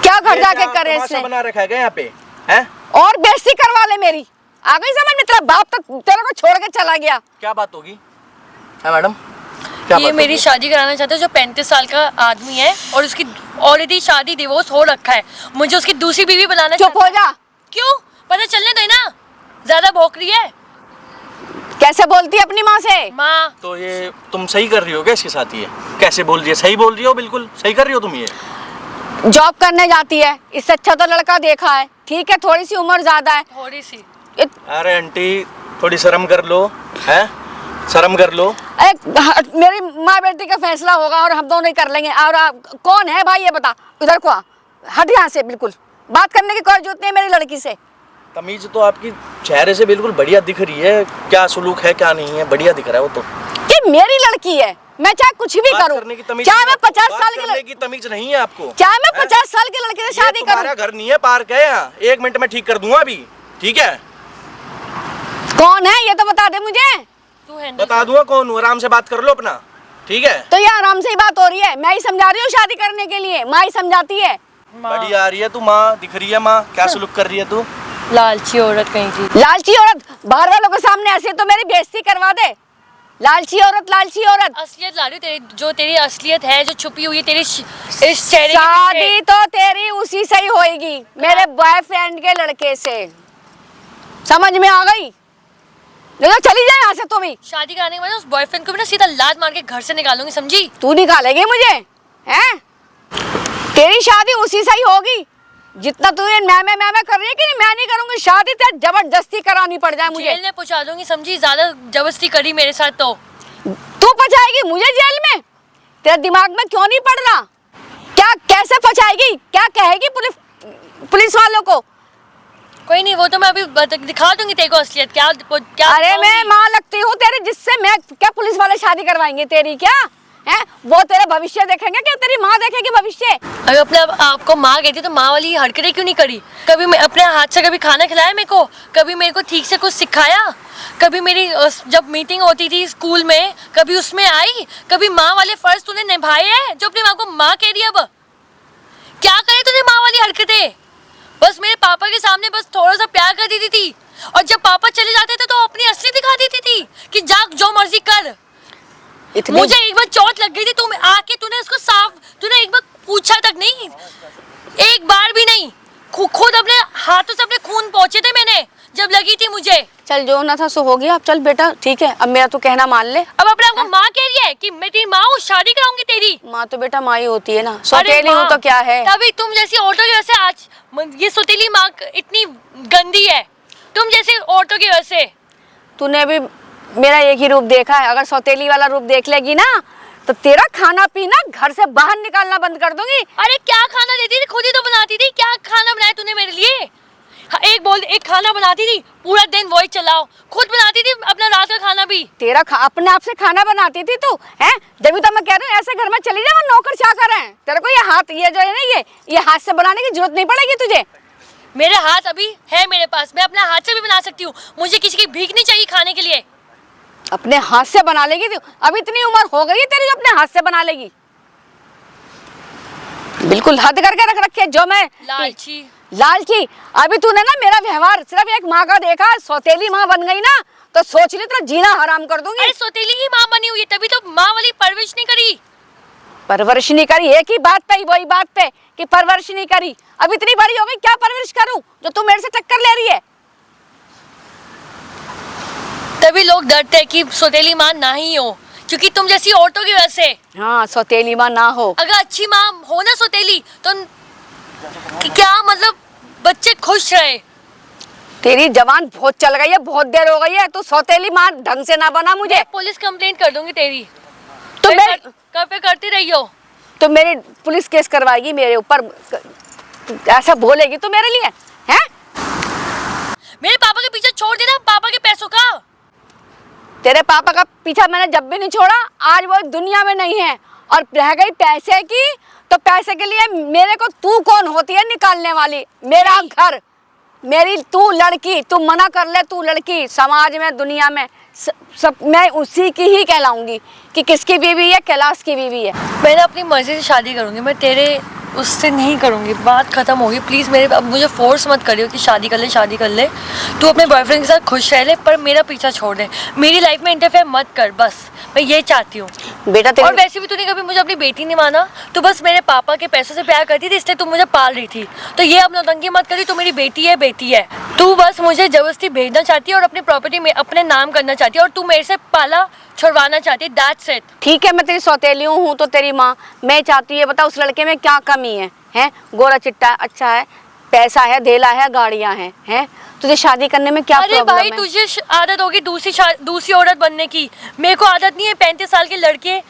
क्या घर जाके करे इसने? बना रखा है क्या यहाँ पे? हैं? और बेइज्जती करवा ले मेरी। आ गई समझ में? तेरा बाप तो तेरे को छोड़ के चला गया। क्या बात होगी है मैडम? ये मेरी शादी कराना चाहते हैं जो 35 साल का आदमी है, और उसकी ऑलरेडी शादी डिवोर्स हो रखा है, मुझे उसकी दूसरी बीवी बनाना। चुप हो जा। क्यों? पता चलने दे ना, ज्यादा भौंक रही है। कैसे बोलती है अपनी माँ से? माँ तो ये तुम सही कर रही हो क्या इसके साथ? ये कैसे बोल रही है? सही बोल रही हो, बिल्कुल सही कर रही हो तुम। ये जॉब करने जाती है, इससे अच्छा तो लड़का देखा है। ठीक है, थोड़ी सी उम्र ज्यादा है, थोड़ी सी। अरे आंटी थोड़ी शर्म कर लो, है? शर्म कर लो। मेरी माँ बेटी का फैसला होगा और हम दोनों ही कर लेंगे। और कौन है भाई ये बता? इधर को आ, हट यहाँ से, बिल्कुल बात करने की कोई जरूरत नहीं है मेरी लड़की से। तमीज तो आपकी चेहरे से बिल्कुल बढ़िया दिख रही है, क्या सुलूक है क्या नहीं है, बढ़िया दिख रहा है वो तो। ये मेरी लड़की है, मैं चाहे कुछ भी करूं, चाहे मैं 50 साल की तमीज नहीं है आपको, चाहे मैं 50 साल के लड़के से शादी करूं। तुम्हारा घर नहीं है, पार्क है यहाँ, 1 मिनट में ठीक कर दूंगा अभी, ठीक है? कौन है ये तो बता दे मुझे। तू है बता दूंगा कौन हूँ, आराम से बात कर लो अपना, ठीक है? तो ये आराम से ही बात हो रही है, मैं ही समझा रही हूँ शादी करने के लिए, माँ ही समझाती है। बढ़िया आ रही है तू, माँ दिख रही है, माँ क्या सुलूक कर रही है तू? लालची औरत कहीं की। लालची औरत बाहर वालों के सामने ऐसे तो मेरी बेइज्जती करवा दे। लालची औरत, लालची औरत। असलियत ला रही तेरी, जो तेरी असलियत है, जो छुपी हुई है तेरी इस चेहरे के शादी तो तेरी उसी से ही होएगी, मेरे बॉयफ्रेंड के लड़के से। समझ में आ गई? चली जाए यहाँ से तुम ही। शादी कराने के बाद उस बॉयफ्रेंड को भी ना सीधा लात मार के घर से निकालूंगी, समझी? तू निकालेगी मुझे, हैं? तेरी शादी उसी से ही होगी जितना तू ये मैं कर रही है कि नहीं। मैं नहीं करूंगी शादी, तेरे जबरदस्ती करानी पड़ जाए मुझे। जेल में पहुंचा दूंगी, समझी? ज्यादा जबरदस्ती करी मेरे साथ तो। तू पहुंचाएगी मुझे जेल में? तेरे दिमाग में क्यों नहीं पड़ रहा? क्या कैसे पहुंचाएगी? क्या कहेगी पुलिस वालों को? कोई नहीं, वो तो मैं अभी दिखा दूंगी तेरे को असलियत। क्या क्या अरे मैं माँ लगती हूँ तेरी, जिससे मैं क्या पुलिस वाले शादी करवाएंगे तेरी? क्या है वो तेरा भविष्य देखेंगे क्या? तेरी माँ देखेगी भविष्य? अगर अपने आपको माँ कहती तो माँ वाली हरकतें क्यों नहीं करी? कभी मैं अपने हाथ से कभी खाना खिलाया मेरे को? कभी मेरे को ठीक से कुछ सिखाया? कभी मेरी जब मीटिंग होती थी स्कूल में, कभी उसमें आई? कभी माँ वाले फर्ज तूने निभाए हैं जो अपनी माँ को माँ कह रही है? अब क्या करे तूने माँ वाली हरकतें? बस मेरे पापा के सामने बस थोड़ा सा प्यार कर देती थी, और जब पापा चले जाते थे तो अपनी असली दिखा देती थी कि जा जो मर्जी कर। मुझे एक बार चोट लग गई थी, तुम आके तूने उसको साफ, तूने एक बार पूछा तक नहीं, एक बार भी नहीं। खुद अपने हाथों से अपने खून पहुंचे थे मैंने जब लगी थी मुझे। चल जो ना था सो हो गया, अब चल बेटा ठीक है, अब मेरा तू कहना मान ले। अब अपने आपको माँ कह रही है कि मैं तेरी माँ हूँ, शादी कराऊंगी तेरी। माँ तो बेटा माँ ही होती है ना, सौतेली हूँ तो क्या है? तभी तुम जैसी औरतों की वजह से आज ये सौतेली माँ इतनी गंदी है, तुम जैसे औरतों की वजह से। तूने अभी मेरा एक ही रूप देखा है, अगर सौतेली वाला रूप देख लेगी ना तो तेरा खाना पीना घर से बाहर निकालना बंद कर दूंगी। अरे क्या खाना देती थी? खुद ही तो बनाती थी। क्या खाना बनाया तूने मेरे लिए? एक खाना बनाती थी, पूरा दिन वही चलाओ। खुद बनाती थी अपना रात का खाना भी। तेरा अपने आप से खाना बनाती थी तू, हैं? जब तो मैं कह रही हूँ ऐसे घर में चली जा, वो नौकर चाकर हैं। तेरे को ये हाथ, ये जो है ना, ये हाथ से बनाने की जरूरत नहीं पड़ेगी तुझे। मेरे हाथ अभी है मेरे पास, मैं अपने हाथ से भी बना सकती हूँ। मुझे किसी की भीख नहीं चाहिए खाने के लिए। अपने हाथ से बना लेगी तू? अब इतनी उम्र हो गई है तेरी जो अपने हाथ से बना लेगी? बिल्कुल हद करके रख रखे जो मैं लालची। अभी तूने ना मेरा व्यवहार सिर्फ एक माँ का देखा, सौतेली माँ बन गई ना तो सोच ली तो जीना हराम कर दूंगी। अरे सौतेली ही माँ बनी हुई है, तभी तो माँ वाली परवरिश नहीं करी। परवरिश नहीं करी? एक ही बात पे, वही बात पे कि परवरिश नहीं करी। अब इतनी बड़ी हो गई, क्या परवरिश करूं जो तू मेरे से टक्कर ले रही है? तभी लोग डरते हैं कि सौतेली माँ ना ही हो, क्योंकि तुम जैसी औरतों की वजह से। हाँ, सौतेली माँ ना हो। अगर अच्छी माँ हो ना सौतेली तो क्या मतलब बच्चे खुश रहे। तेरी जवान बहुत चल गई है, बहुत देर हो गई है। तू सौतेली माँ ढंग से ना बना मुझे। पुलिस कंप्लेंट कर दूंगी तेरी। तो कब करती रही हो तो मेरी पुलिस केस करवाएगी मेरे ऊपर, ऐसा बोलेगी तो मेरे लिए हैं? मेरे पापा के पीछे छोड़ देना, पापा के पैसों का। तेरे पापा का पीछा मैंने जब भी नहीं छोड़ा, आज वो दुनिया में नहीं है। और रह गई पैसे की, तो पैसे के लिए मेरे को तू कौन होती है निकालने वाली? मेरा घर, मेरी तू लड़की, तू मना कर ले, तू लड़की, समाज में दुनिया में सब मैं उसी की ही कहलाऊंगी कि किसकी बीवी है, कैलाश की बीवी है। मैं ना अपनी मर्जी से शादी करूंगी, मैं तेरे उससे नहीं करूंगी। बात खत्म होगी। प्लीज़ मेरे अब मुझे फोर्स मत करियो कि शादी कर ले। तू अपने बॉयफ्रेंड के साथ खुश रह ले, पर मेरा पीछा छोड़ दे। मेरी लाइफ में इंटरफेयर मत कर, बस मैं ये चाहती हूँ बेटा। और वैसे भी तूने कभी मुझे अपनी बेटी नहीं माना, तो बस मेरे पापा के पैसों से प्यार करती थी, इसलिए तू मुझे पाल रही थी। तो ये अब नौटंकी मत करी, तू मेरी बेटी है। तू बस मुझे जबरदस्ती भेजना चाहती है और अपनी प्रॉपर्टी में अपने नाम करना चाहती है, और तू मेरे से पाला छुड़वाना चाहती है। That's it. ठीक है, मैं तेरी सौतेली हूँ तो तेरी माँ। मैं चाहती है बता उस लड़के में क्या कमी है? हैं? गोरा चिट्टा है, अच्छा है, पैसा है, धेला है, गाड़ियाँ हैं? तुझे शादी करने में क्या प्रॉब्लम है? अरे भाई, तुझे आदत होगी दूसरी औरत बनने की। मेरे को आदत नहीं है 35 साल के लड़के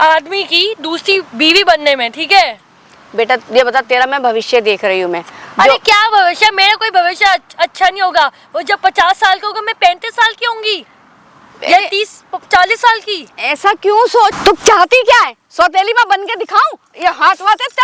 आदमी की दूसरी बीवी बनने में, ठीक है? बेटा ये बता, तेरा मैं भविष्य देख रही हूँ मैं। अरे क्या भविष्य? मेरा कोई भविष्य अच्छा नहीं होगा। वो जब 50 साल का होगा, मैं 35 साल की होंगी या 30-40 साल की। ऐसा क्यों सोच? तू चाहती क्या है? सौतेली में बन के दिखाऊं? ये हाथ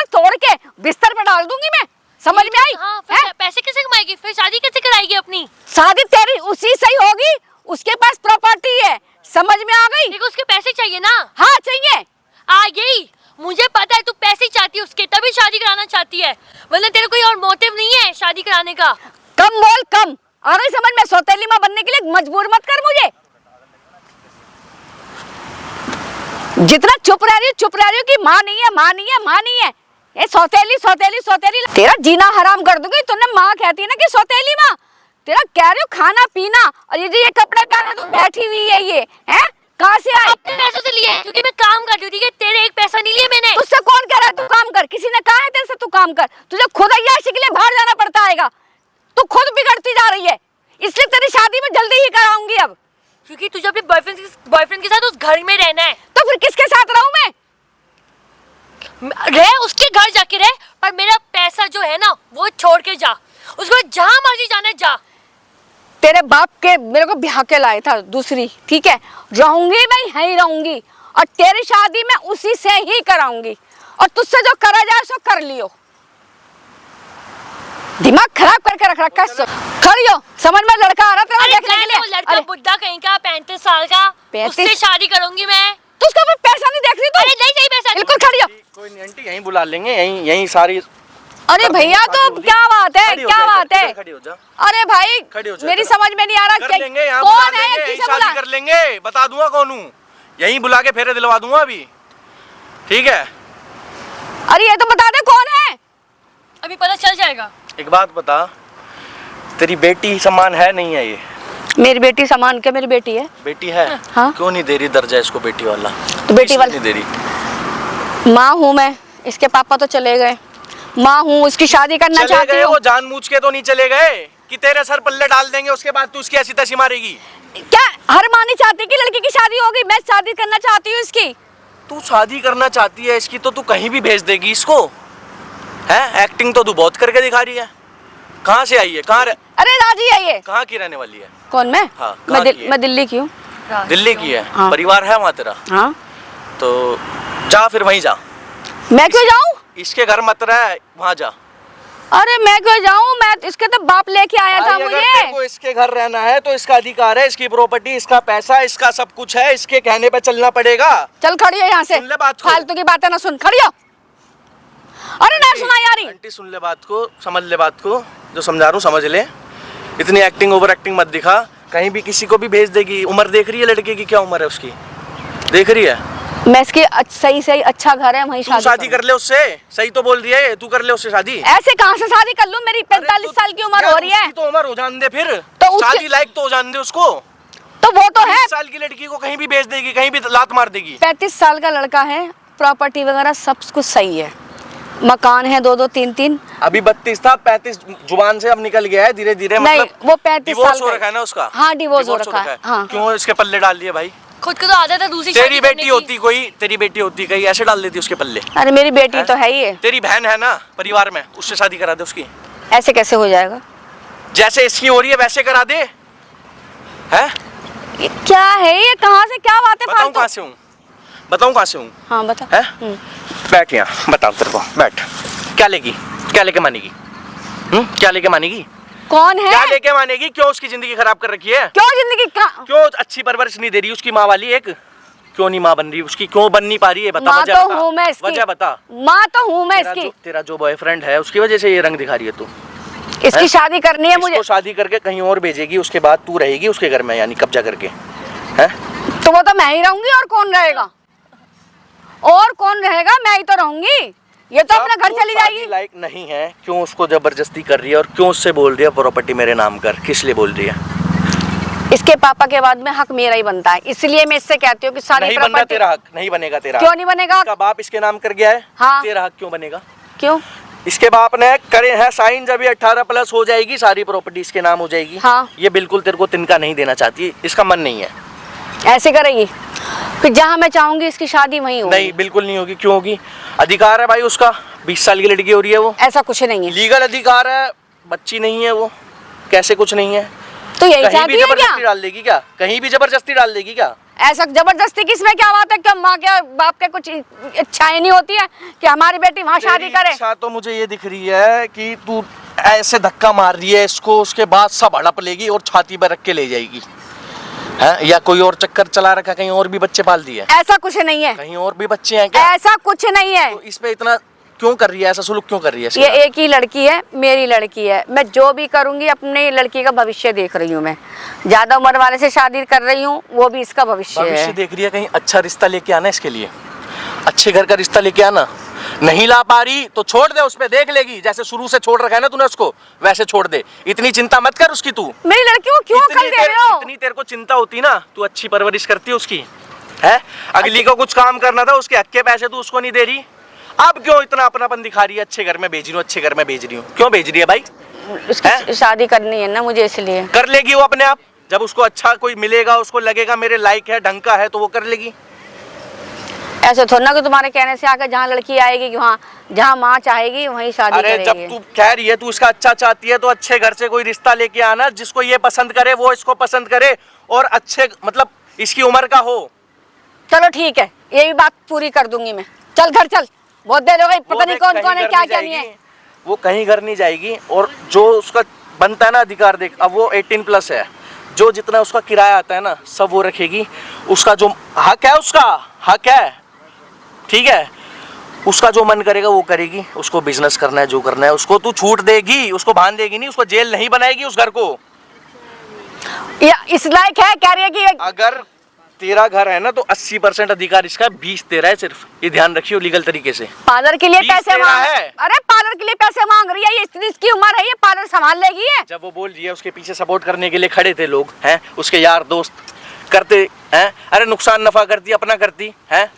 तोड़ के बिस्तर पर डाल दूंगी मैं। समझ में आई? हाँ, पैसे कैसे कमाएगी? फिर शादी कैसे कराएगी अपनी? शादी तेरी उसी से ही होगी, उसके पास प्रॉपर्टी है। समझ में आ गई? देखो, उसके पैसे चाहिए ना। हाँ चाहिए। आ गई, मुझे पता है तू पैसे चाहती है उसके, तभी शादी कराना चाहती है, वरना तेरे कोई और मोटिव नहीं है शादी कराने का। कम बोल, कम आ गई समझ में? सौतेली माँ बनने के लिए मजबूर मत कर मुझे। जितना चुप रह रही हो कि माँ नहीं है। ये सौतेली तेरा जीना हराम कर दूंगी। तूने माँ कहती है ना कि सौतेली माँ, तेरा कह रही हूँ खाना पीना, और ये जो ये कपड़े पहने तो बैठी हुई है ये, हैं कहाँ से आए? अपने पैसों से लिए, क्योंकि मैं काम कर रही हूँ, ठीक है? तेरे एक पैसा नहीं लिया मैंने। तुझसे कौन कह रहा है तू काम कर? किसी ने कहा है तेरे से तू काम कर? तुझे खुद अय्याशी के लिए बाहर जाना पड़ता आएगा। तू खुद बिगड़ती जा रही है, इसलिए तेरी शादी में जल्दी ही कराऊंगी अब। क्योंकि तुझे अपने बॉयफ्रेंड के साथ उस घर में रहना है। तो फिर किसके साथ रहूं मैं? रह उसके घर जाके रह, पर मेरा पैसा जो है ना वो छोड़ के जा। उसको जहां मर्जी जाना है जा। तेरे बाप के मेरे को ब्याह के लाए था दूसरी, ठीक है? रहूंगी मैं यहीं रहूंगी, और तेरी शादी मैं उसी से ही कराऊंगी, और तुझसे जो करा जाए सो कर लियो। दिमाग खराब करके रख रखा है। खड़ी हो, समझ में लड़का आ रहा तेरा देखने के लिए। लड़का बुढ़ा कहीं का 35 साल का, उससे शादी करूंगी मैं। तू उसका पैसा नहीं देख रही तू? अरे नहीं पैसा बिल्कुल खड़ी हो। कोई नहीं आंटी, यहीं बुला लेंगे, यहीं सारी। अरे भैया तो क्या बात है, क्या बात है? खड़ी हो जा। अरे भाई मेरी समझ में नहीं आ रहा, कर लेंगे, यहाँ कौन बुला है? लेंगे, किसे शादी बुला? कर लेंगे, बता दूंगा कौन हूँ, यहीं बुला के फेरे दिलवा दूंगा अभी, ठीक है? अरे ये तो बता दे कौन है। अभी पता चल जाएगा। एक बात बता, तेरी बेटी समान है नहीं है ये? मेरी बेटी समान के, मेरी बेटी है। बेटी है? हाँ। क्यों नहीं दे रही दर्जा इसको बेटी वाला? तो बेटी वाला नहीं दे रही? माँ हूँ मैं, इसके पापा तो चले गए। माँ हूँ, उसकी शादी करना चले चाहती गए, हूँ। वो जानबूझ के तो नहीं चले गए कि तेरे सर पल्ले डाल देंगे, उसके बाद तू उसकी ऐसी तैसी मारेगी? क्या हर माँ नहीं चाहती कि लड़की की शादी होगी? मैं शादी करना चाहती हूँ इसकी। तू शादी करना चाहती है इसकी, तो तू कहीं भी भेज देगी इसको, है? एक्टिंग तो तू बहुत करके दिखा रही है। कहाँ से आई है? कहाँ अरे राजी है ये। कहाँ की रहने वाली है? कौन मैं? हाँ, मैं दिल्ली की हूँ। दिल्ली की है? हाँ। परिवार है वहाँ तेरा? हाँ। तो जा फिर वहीं जा। मैं क्यों जाऊँ? इसके घर मत रह, वहाँ जा। अरे मैं क्यों जाऊँ? मैं इसके तो बाप लेके आया था अगर मुझे। तेरे को इसके घर रहना है तो इसका अधिकार है, इसकी प्रॉपर्टी, इसका पैसा, इसका सब कुछ है, इसके कहने पे चलना पड़ेगा। चल खड़ी है यहाँ से, सुन ले बात को। फालतू की बातें ना सुन, खड़ी हो। अरे ना सुना यारी। आंटी सुन ले बात को, समझ ले बात को, जो समझा रहा हूँ समझ ले। इतनी एक्टिंग ओवर एक्टिंग मत दिखा, कहीं भी किसी को भी भेज देगी। उम्र देख रही है लड़के की? क्या उम्र है उसकी, देख रही है? मैं इसकी सही अच्छा घर है वहीं शादी कर ले उससे। सही तो बोल रही है, तू कर ले उससे शादी। ऐसे कहाँ से शादी कर लूं? मेरी 45 साल की उम्र हो रही है। तो उम्र हो जान दे फिर, तो शादी लायक तो हो जान दे उसको। तो वो तो है, 30 साल की लड़की को कहीं भी भेज देगी, कहीं भी लात मार देगी। 35 साल का लड़का है, प्रॉपर्टी वगैरह सब कुछ सही है, मकान है 2-2 3-3। अभी 32 था, 35 जुबान से अब निकल गया है धीरे धीरे। नहीं, मतलब वो 35 डिवोर्स साल हो रखा है ना उसका? हाँ डिवोर्स हो रखा है। हाँ। क्यों इसके पल्ले डाल दिए भाई? खुद को तो आदत है दूसरी तेरी बेटी होती कोई, तेरी बेटी होती कहीं ऐसे डाल देती उसके पल्ले? अरे मेरी बेटी तो है ही है। तेरी बहन है ना परिवार में, उससे शादी करा दे उसकी। ऐसे कैसे हो जाएगा? जैसे इसकी हो रही है वैसे करा दे। है ये क्या है? ये कहाँ से क्या बात है? बताऊं कहाँ से हूँ? बताऊं कहाँ से हूँ? हाँ बता। है? बैठ यहाँ, बताओ तेरे को, बैठ। क्या लेगी, क्या लेके मानेगी? क्या लेके मानेगी? कौन है? क्या लेके मानेगी? क्यों उसकी जिंदगी खराब कर रखी है? क्यों जिंदगी का? क्यों अच्छी परवरिश नहीं दे रही उसकी माँ वाली एक? क्यों नहीं माँ बन रही उसकी? क्यों बन नहीं पा रही है? बता, माँ वजह तो बता, हूँ मैं इसकी। वजह बता। माँ तो हूँ मैं इसकी। तेरा जो बॉयफ्रेंड है उसकी वजह से ये रंग दिखा रही है तू। इसकी शादी करनी है मुझे। इसको शादी करके कहीं और भेजेगी, उसके बाद तू रहेगी उसके घर में, यानी कब्जा करके, है? तो वो तो मैं ही रहूंगी, और कौन रहेगा? और कौन रहेगा? मैं ही तो रहूंगी। ये तो अपना घर चली जाएगी। लायक नहीं है, क्यों उसको जबरदस्ती कर रही है? और क्यों उससे बोल रही है प्रॉपर्टी मेरे नाम कर? किस लिए बोल रही है? इसके पापा के बाद में हक मेरा ही बनता है, इसलिए मैं इससे कहती हूँ कि सारी नहीं बनना प्रॉपर्टी। तेरा हक, नहीं बनेगा तेरा। क्यों नहीं बनेगा? इसका बाप इसके नाम कर गया है। हाँ। तेरा हक क्यों बनेगा? क्यों? इसके बाप ने करे हैं साइन, जब ये 18+ हो जाएगी सारी प्रॉपर्टी इसके नाम हो जाएगी। हाँ। ये बिल्कुल तेरे को तिनका नहीं देना चाहती, इसका मन नहीं है। ऐसे करेगी? फिर जहाँ मैं चाहूंगी इसकी शादी वहीं होगी। नहीं, बिल्कुल नहीं होगी। क्यों होगी? अधिकार है भाई उसका, 20 साल की लड़की हो रही है वो। ऐसा कुछ नहीं है। लीगल अधिकार है, बच्ची नहीं है वो। कैसे कुछ नहीं है? तो यही कहीं चाहती भी है जबरदस्ती क्या? डाल देगी क्या? कहीं भी जबरदस्ती डाल देगी क्या? ऐसा जबरदस्ती किसमें क्या बात है? क्या माँ के बाप के कुछ इच्छाएं नहीं होती है कि हमारी बेटी वहाँ शादी करे? इच्छा तो मुझे ये दिख रही है कि तू ऐसे धक्का मार रही है इसको, उसके बाद सब हड़प लेगी और छाती पर रख के ले जाएगी, है? या कोई और चक्कर चला रखा, कहीं और भी बच्चे पाल दिए? ऐसा कुछ नहीं है। कहीं और भी बच्चे हैं क्या? ऐसा कुछ नहीं है। तो इस पे इतना क्यों कर रही है? ऐसा सुलूक क्यों कर रही है? ये एक ही लड़की है, मेरी लड़की है। मैं जो भी करूंगी अपनी लड़की का भविष्य देख रही हूँ। मैं ज्यादा उम्र वाले से शादी कर रही हूँ, वो भी इसका भविष्य है। देख रही है, कहीं अच्छा रिश्ता लेके आना इसके लिए, अच्छे घर का रिश्ता लेके आना। नहीं ला पा रही तो छोड़ दे, उस पे देख लेगी, जैसे शुरू से छोड़ रखा है ना तूने उसको, वैसे छोड़ दे। इतनी चिंता मत कर उसकी तू। मेरी लड़की को क्यों अकल दे रहे हो? इतनी तेरे को चिंता होती ना, तू अच्छी परवरिश करती है उसकी, है? अगली को कुछ काम करना था, उसके हक के पैसे तू उसको नहीं दे रही। अब क्यों इतना अपनापन दिखा रही है? अच्छे घर में भेज रही हूँ, अच्छे घर में भेज रही हूँ, क्यों भेज रही है भाई? उसकी शादी करनी है ना मुझे, इसलिए। कर लेगी वो अपने आप, जब उसको अच्छा कोई मिलेगा, उसको लगेगा मेरे लायक है, ढंग का है, तो वो कर लेगी। ऐसे थोड़ा ना कि तुम्हारे कहने से आकर जहाँ लड़की आएगी कि वहाँ जहाँ माँ चाहेगी वहीं शादी अरे करेगी। जब तू कह रही है तू इसका अच्छा चाहती है, तो अच्छे घर से कोई रिश्ता लेके आना, जिसको ये पसंद करे वो इसको पसंद करे, और अच्छे मतलब इसकी उम्र का हो। चलो ठीक है, ये भी बात पूरी कर दूंगी मैं। चल घर चल, बहुत देर हो गई, पता नहीं कौन कौन है, क्या क्या नहीं है। वो कहीं घर नहीं जाएगी, और जो उसका बनता है ना अधिकार, देख अब वो 18+ है, जो जितना उसका किराया आता है ना सब वो रखेगी, उसका जो हक है, उसका हक है, ठीक है? उसका जो मन करेगा वो करेगी, उसको बिजनेस करना है, जो करना है उसको तू छूट देगी, उसको बांध देगी नहीं, उसको जेल नहीं बनाएगी उस घर को। या इस लायक है, कह रही है कि अगर तेरा घर है ना तो 80% अधिकार इसका है, 20 तेरा है सिर्फ, ये ध्यान रखियो लीगल तरीके से। पार्लर के लिए 20 पैसे तेरा मांग, है। अरे पार्लर के लिए पैसे मांग रही है, ये इतनी इसकी उम्र है, ये पार्लर संभाल लेगी है। जब वो बोल रही है, उसके पीछे सपोर्ट करने के लिए खड़े थे लोग, हैं उसके यार दोस्त करते हैं, अरे नुकसान नफा करती अपना करती है।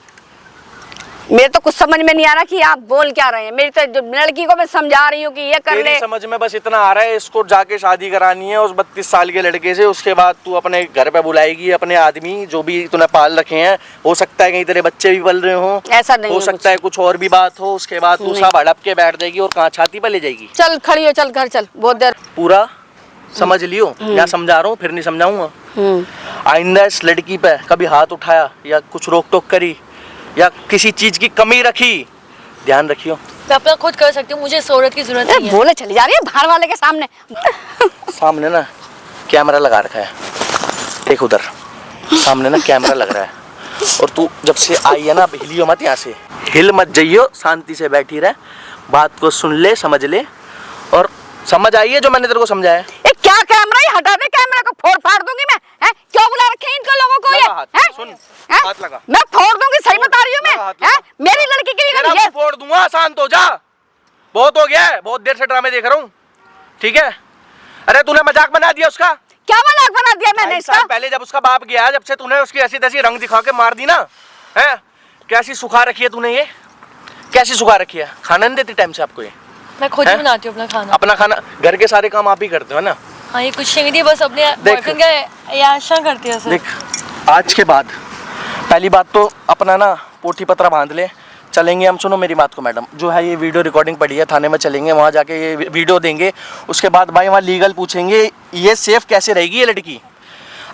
मेरे तो कुछ समझ में नहीं आ रहा कि आप बोल क्या रहे हैं। मेरी तो लड़की को मैं समझा रही हूँ कि ये कर ले। तेरी समझ में बस इतना आ रहा है, इसको जाके शादी करानी है उस 32 साल के लड़के से, उसके बाद तू अपने घर पे बुलाएगी अपने आदमी जो भी तूने पाल रखे हैं, हो सकता है कहीं तेरे बच्चे भी पल रहे हो, ऐसा नहीं हो सकता है कुछ और भी बात हो, उसके बाद तू सब हड़प के बैठ जाएगी और कहाँ छाती पे ले जाएगी। चल खड़ी हो, चल घर चल, बहुत देर। पूरा समझ लियो, या समझा रहा हूँ फिर नहीं समझाऊंगा। आइंदा इस लड़की पे कभी हाथ उठाया या कुछ रोक टोक करी या किसी चीज की कमी रखी, ध्यान रखियो। मैं अपना खुद कर सकती हूँ, मुझे इस औरत की जरूरत नहीं है। बोले चली जा रही है बाहर वाले के सामने। सामने ना कैमरा लगा रखा है, देख उधर सामने ना कैमरा लग रहा है, और तू जब से आई है ना अब हिलियो मत, यहाँ से हिल मत जाइयो, शांति से बैठी रह, बात को सुन ले, समझ ले, और समझ आई है जो मैंने तेरे को समझाया। ये क्या कैमरा, ये हटा दे, कैमरा को फोड़ फाड़ दूंगी मैं। हैं क्यों बुला रखे हैं इनको लोगों को? ये हैं? सुन, हैं? हाथ लगा, मैं फोड़ दूंगी, सही बता रही हूँ मैं। हैं? मेरी लड़की के लिए तेरा फोड़ दूंगा, शांत हो जा, बहुत हो गया है, बहुत देर से ड्रामे देख रहा हूँ, ठीक है? अरे तूने मजाक बना दिया उसका। क्या मजाक बना दिया मैंने इसका? पहले जब उसका बाप गया, जब से तूने उसकी ऐसी तैसी रंग दिखा के मार दी ना, है कैसी सुखा रखी है तूने, ये कैसी सुखा रखी है? खाना नहीं देती टाइम से आपको? ये मैं खुद ही बनाती हूँ अपना खाना। अपना खाना, घर के सारे काम आप ही करते हो ना? हाँ, ये कुछ नहीं, बस अपने बॉयफ्रेंड का याशा करती है सर। देख आज के बाद पहली बात तो अपना ना पोथी पत्रा बांध ले, चलेंगे हम। सुनो मेरी बात को मैडम, जो है ये वीडियो रिकॉर्डिंग पड़ी है, थाने में चलेंगे, वहाँ जाके ये वीडियो देंगे, उसके बाद भाई वहाँ लीगल पूछेंगे ये सेफ कैसे रहेगी ये लड़की।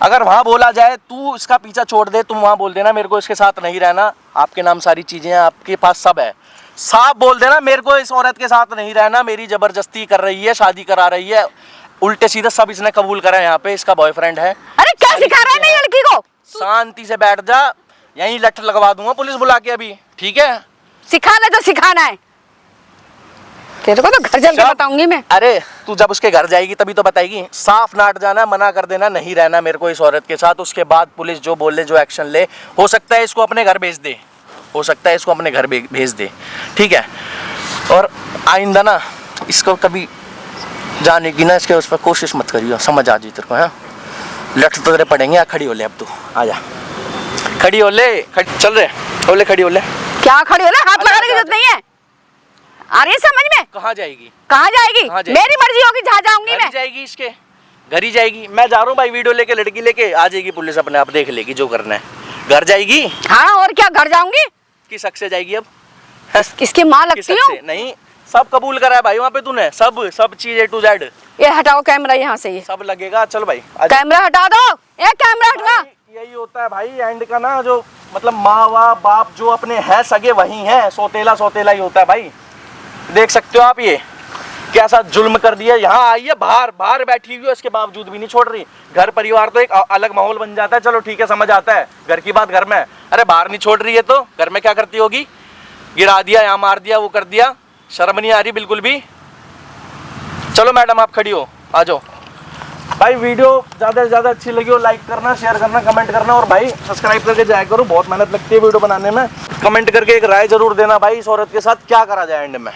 अगर वहाँ बोला जाए तू इसका पीछा छोड़ दे, तुम वहाँ बोल देना मेरे को इसके साथ नहीं रहना, आपके नाम सारी चीज़ें हैं, आपके पास सब है, साफ बोल देना मेरे को इस औरत के साथ नहीं रहना, मेरी ज़बरदस्ती कर रही है, शादी करा रही है, उल्टे सीधे सब इसने कबूल करा है, यहाँ पे इसका बॉयफ्रेंड है। अरे क्या सिखा रहा है मेरी लड़की को? शांति से बैठ जा, यहीं लठ लगवा दूंगा पुलिस बुला के अभी, ठीक है? सिखा ले जो सिखाना है, तेरे को तो घर चल के बताऊंगी मैं। अरे तू जब उसके घर जाएगी तभी तो बताएगी, साफ नाट जाना, मना कर देना नहीं रहना मेरे को इस औरत के साथ, उसके बाद पुलिस जो बोले जो एक्शन ले, हो सकता है इसको अपने घर भेज दे, हो सकता है इसको अपने घर भेज दे, ठीक है? और आइंदा ना इसको कभी जाने की ना इसके उस पर कोशिश मत करियो, समझ आ जी तेरे को? है लठ तो तेरे पड़ेंगे, खड़ी हो ले अब तू, आ जा, खड़ी हो ले, चल रहे हो ले, खड़ी हो ले। क्या खड़ी हो ले? हाथ लगाने की जरूरत नहीं है, आ रही है समझ में? कहाँ जाएगी? कहाँ जाएगी? मेरी मर्जी होगी जहाँ जाऊंगी मैं। जाएगी इसके घर ही जाएगी, मैं जा रहा हूँ भाई, वीडियो लेके लड़की लेके आ जाएगी पुलिस, अपने आप देख लेगी जो करना है, घर जाएगी। हाँ और क्या, घर जाऊंगी। किस हक से जाएगी अब? किसकी माँ लगती हूँ? नहीं, सब कबूल करा है भाई वहाँ पे तूने, सब चीज A to Z। ये हटाओ कैमरा यहाँ से, ये सब लगेगा, चल भाई कैमरा हटा दो, ये कैमरा हटवा। यही होता है भाई एंड का ना, जो मतलब माँ वा बाप जो अपने है सगे वही है, सौतेला ही होता है भाई। देख सकते हो आप ये कैसा जुल्म कर दिया, यहाँ आई है बाहर बैठी हुई है, इसके बावजूद भी नहीं छोड़ रही। घर परिवार तो एक अलग माहौल बन जाता है, चलो ठीक है समझ आता है, घर की बात घर में, अरे बाहर नहीं छोड़ रही है तो घर में क्या करती होगी? गिरा दिया, यहाँ मार दिया, वो कर दिया, शर्म नहीं आ रही बिल्कुल भी? चलो मैडम आप खड़ी हो, आ जाओ, भाई वीडियो ज़्यादा से ज़्यादा अच्छी लगी हो लाइक करना, शेयर करना, कमेंट करना, और भाई सब्सक्राइब करके जाया करो, बहुत मेहनत लगती है वीडियो बनाने में। कमेंट करके एक राय जरूर देना भाई, इस औरत के साथ क्या करा जाए एंड में।